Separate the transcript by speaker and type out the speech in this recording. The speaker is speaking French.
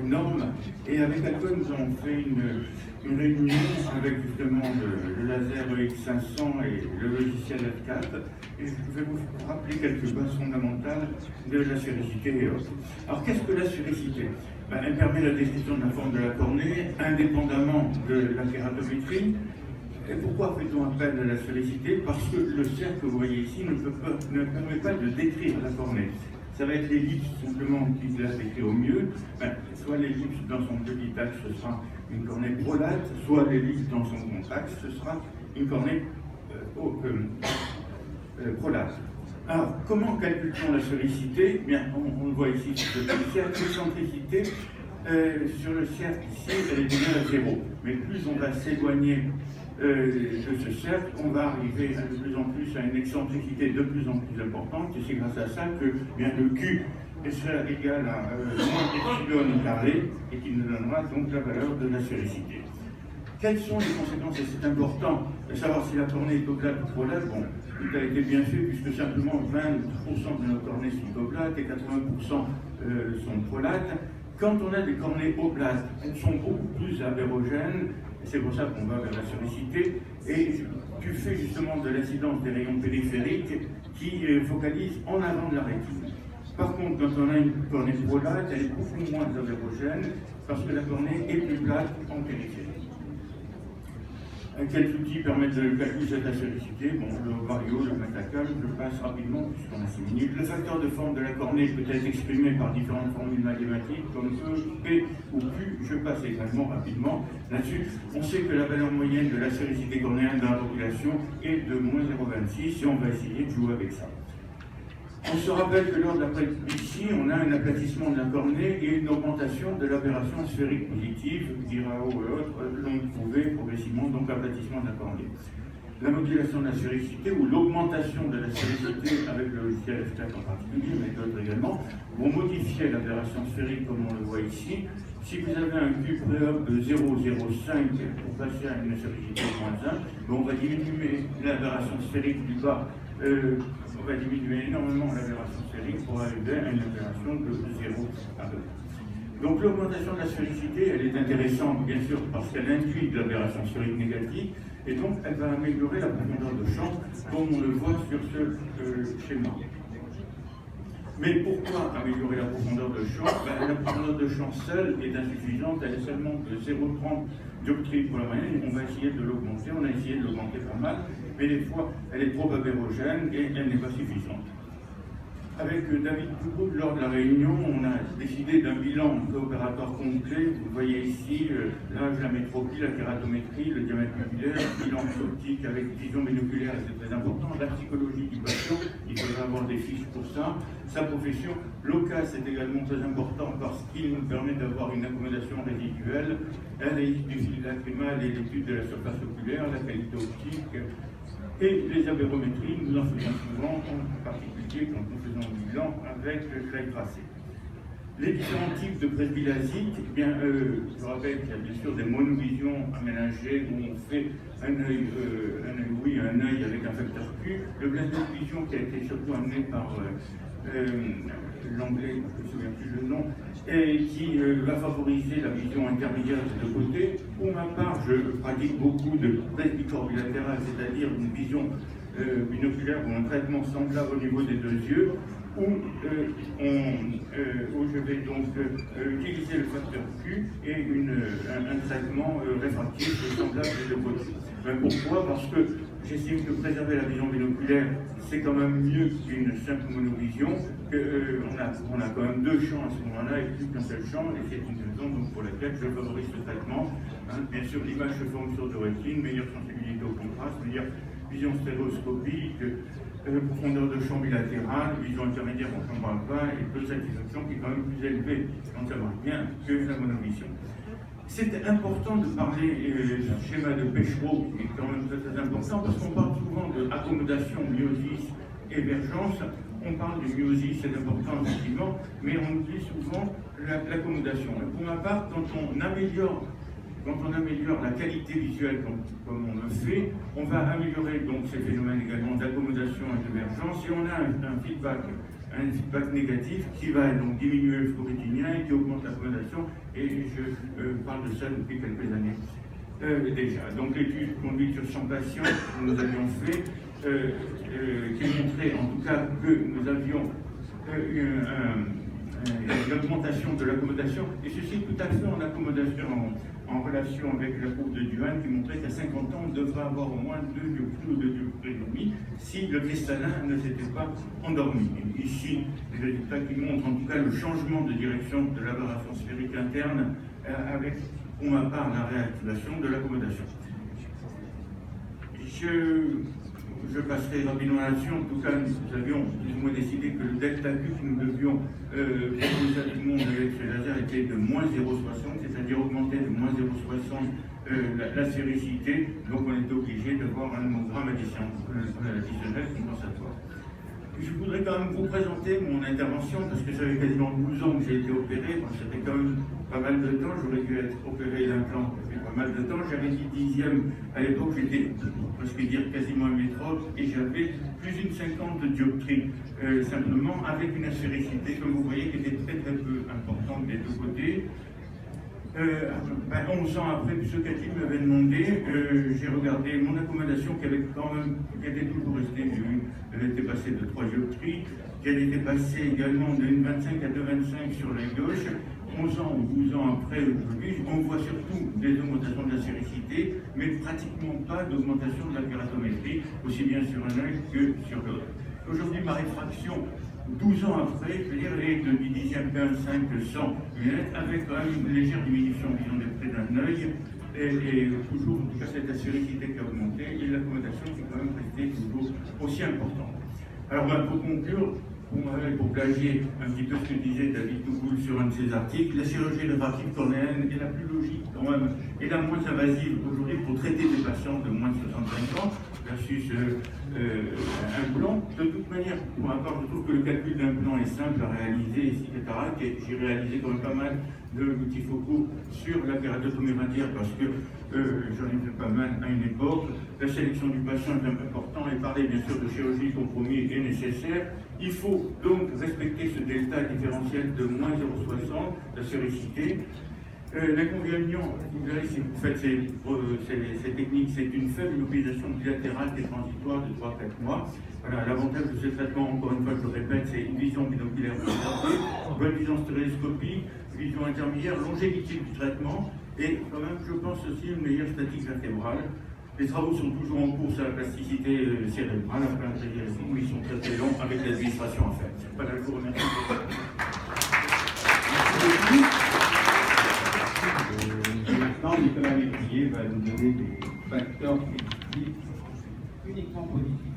Speaker 1: normes. Et avec Alcon, nous avons fait une réunion avec justement le laser EX500 et le logiciel F4. Et je vais vous rappeler quelques bases fondamentales de la spéricité et autres. Alors qu'est-ce que la spéricité? Elle permet la description de la forme de la cornée, indépendamment de la kératométrie. Et pourquoi fait-on appel à la spéricité? Parce que le cercle que vous voyez ici ne permet pas de décrire la cornée. Ça va être l'ellipse simplement qui la décrit au mieux. Soit l'ellipse dans son petit axe, ce sera une cornée prolate, soit l'ellipse dans son grand axe, ce sera une cornée prolate. Alors, comment calcule-t-on la spéricité? Bien, on le voit ici sur le cercle, l'excentricité sur le cercle ici, elle est égale à 0. Mais plus on va s'éloigner de ce cercle, on va arriver de plus en plus à une excentricité de plus en plus importante, et c'est grâce à ça que bien, le Q sera égal à moins epsilon carré, et qui nous donnera donc la valeur de la spéricité. Quelles sont les conséquences? Et c'est important de savoir si la cornée est oblate ou prolate. Bon, tout a été bien fait, puisque simplement 20% de nos cornées sont oblates et 80% sont prolates. Quand on a des cornées oblates, elles sont beaucoup plus aberrogènes, c'est pour ça qu'on va vers la spéricité, et tu fais justement de l'incidence des rayons périphériques qui focalisent en avant de la rétine. Par contre, quand on a une cornée prolate, elle est beaucoup moins aberrogène, parce que la cornée est plus plate en périphérie. Quels outils permettent de calculer cette spéricité? Bon, le vario, le matacale, je passe rapidement puisqu'on a 6 minutes. Le facteur de forme de la cornée peut être exprimé par différentes formules mathématiques comme E, P ou Q. Je passe également rapidement là-dessus. On sait que la valeur moyenne de la spéricité cornéenne dans la population est de moins 0,26 et on va essayer de jouer avec ça. On se rappelle que lors de ici, on a un aplatissement de la cornée et une augmentation de l'aberration sphérique positive, Guirao et autres l'ont prouvé progressivement, donc l'aplatissement de la cornée. La modulation de la spéricité ou l'augmentation de la spéricité avec le logiciel F4 en particulier, mais d'autres également, vont modifier l'aberration sphérique comme on le voit ici. Si vous avez un Q pré-op de 0,05 pour passer à une spéricité de moins 1, on va diminuer l'aberration sphérique du bas. On va diminuer énormément l'aberration sphérique pour arriver à une aberration de 0 à 2. Donc l'augmentation de la spéricité, elle est intéressante bien sûr parce qu'elle induit de l'aberration sphérique négative et donc elle va améliorer la profondeur de champ comme on le voit sur ce schéma. Mais pourquoi améliorer la profondeur de champ? La profondeur de champ seule est insuffisante, elle est seulement de 0,30 dioptries pour la moyenne. On va essayer de l'augmenter, on a essayé de l'augmenter pas mal, mais des fois elle est trop aberrogène et elle n'est pas suffisante. Avec David Coucou, lors de la réunion, on a décidé d'un bilan opératoire complet. Vous voyez ici l'âge, la métropie, la kératométrie, le diamètre pupulaire, le bilan optique avec vision binoculaire, c'est très important. La psychologie du patient, il faudra avoir des fiches pour ça. Sa profession, l'OCA, c'est également très important parce qu'il nous permet d'avoir une accommodation résiduelle, l'analyse du fil lacrymal et l'étude de la surface oculaire, la qualité optique. Et les aberrométries, nous en faisons souvent, en particulier quand nous faisons du bilan avec l'œil tracé. Les différents types de presbylasite, eh bien, je rappelle qu'il y a bien sûr des monovisions aménagées où on fait un œil avec un facteur Q. Le blended vision qui a été surtout amené par l'anglais, je ne me souviens plus le nom, et qui va favoriser la vision intermédiaire de côté. Pour ma part, je pratique beaucoup de presbycore bilatéral, c'est-à-dire une vision binoculaire ou un traitement semblable au niveau des deux yeux, où je vais donc utiliser le facteur Q et un traitement réfractif semblable des deux côtés. Pourquoi? Parce que j'estime que préserver la vision binoculaire, c'est quand même mieux qu'une simple monovision, on a quand même deux champs à ce moment-là et plus qu'un seul champ, et c'est une raison donc, pour laquelle je favorise ce traitement. Bien sûr, l'image se forme sur de rétine, meilleure sensibilité au contraste, meilleure vision stéréoscopique, profondeur de champ bilatérale, vision intermédiaire, on ne parle pas, et taux de satisfaction qui est quand même plus élevé, quand ça marche bien, que la monovision. C'est important de parler du schéma de Péchereau, qui est quand même très, très important, parce qu'on parle souvent d'accommodation, myosis, émergence. On parle de myosis, c'est important effectivement, mais on oublie souvent l'accommodation. Pour ma part, quand on améliore la qualité visuelle comme on le fait, on va améliorer donc ces phénomènes également d'accommodation et d'émergence, et on a un feedback, un impact négatif qui va donc diminuer le flux rétinien et qui augmente l'accommodation, et je parle de ça depuis quelques années déjà. Donc l'étude conduite sur 100 patients que nous avions fait, qui montrait en tout cas que nous avions une augmentation de l'accommodation, et ceci tout à fait en accommodation, en relation avec la courbe de Duhan qui montrait qu'à 50 ans, on devrait avoir au moins 2 dioptries ou 2 dioptries et demi si le cristallin ne s'était pas endormi. Et ici, les résultats qui montrent en tout cas le changement de direction de l'aberration sphérique interne avec, pour ma part, la réactivation de l'accommodation. Je passerai rapidement là-dessus. En tout cas, nous avions plus ou moins décidé que le delta Q que nous devions proposer à tout le monde avec ce laser était de moins 0,60, c'est-à-dire augmenter de moins 0,60 la séricité. Donc on était obligé de voir un hémogramme additionnel compensatoire. Je voudrais quand même vous présenter mon intervention, parce que ça fait quasiment 12 ans que j'ai été opéré, donc ça fait quand même pas mal de temps, j'aurais dû être opéré d'implant, ça fait pas mal de temps, j'avais dit 10e, à l'époque j'étais, presque dire quasiment un métrophe, et j'avais plus d'une 50 de dioptrie, simplement avec une aspéricité, comme vous voyez, qui était très peu importante des deux côtés. 11 ans après, ce Cathy m'avait demandé, j'ai regardé mon accommodation qui avait quand même, qui était toujours restée, elle était passée de 3 dioptries, qu'elle était passée également de 1,25 à 2,25 sur l'œil gauche. 11 ans ou 12 ans après aujourd'hui, on voit surtout des augmentations de la séricité, mais pratiquement pas d'augmentation de la kératométrie, aussi bien sur un œil que sur l'autre. Aujourd'hui, ma réfraction, 12 ans après, je veux dire, elle est de 10e P1,5 100 lunettes, avec quand même une légère diminution, disons, de près d'un œil, et toujours, en tout cas, cette aspéricité qui a augmenté, et l'accommodation qui est quand même restée toujours aussi importante. Alors, pour conclure, pour plagier un petit peu ce que disait David Tougoul sur un de ses articles, la chirurgie réfractive cornéenne est la plus logique quand même, et la moins invasive aujourd'hui pour traiter des patients de moins de 65 ans, versus un plan. De toute manière, pour ma part, je trouve que le calcul d'un plan est simple à réaliser, etc. J'ai réalisé quand même pas mal de multifocaux sur la kératotomie radiaire parce que j'en ai fait pas mal à une époque. La sélection du patient est important et parler bien sûr de chirurgie compromis est nécessaire. Il faut donc respecter ce delta différentiel de moins 0,60, la séricité. L'inconvénient, vous verrez, si vous faites ces techniques, c'est une faible localisation bilatérale des transitoires de 3-4 mois. Voilà, l'avantage de ce traitement, encore une fois, je le répète, c'est une vision binoculaire préservée, bonne vision stéréoscopique, vision intermédiaire, longévité du traitement, et quand même, je pense aussi, une meilleure statique vertébrale. Les travaux sont toujours en cours sur la plasticité cérébrale, après l'intégration, où ils sont très longs avec l'administration à faire. Voilà, je vous remercie.
Speaker 2: Maintenant, Nicolas Lécuyer va nous donner des facteurs prédictifs uniquement positifs.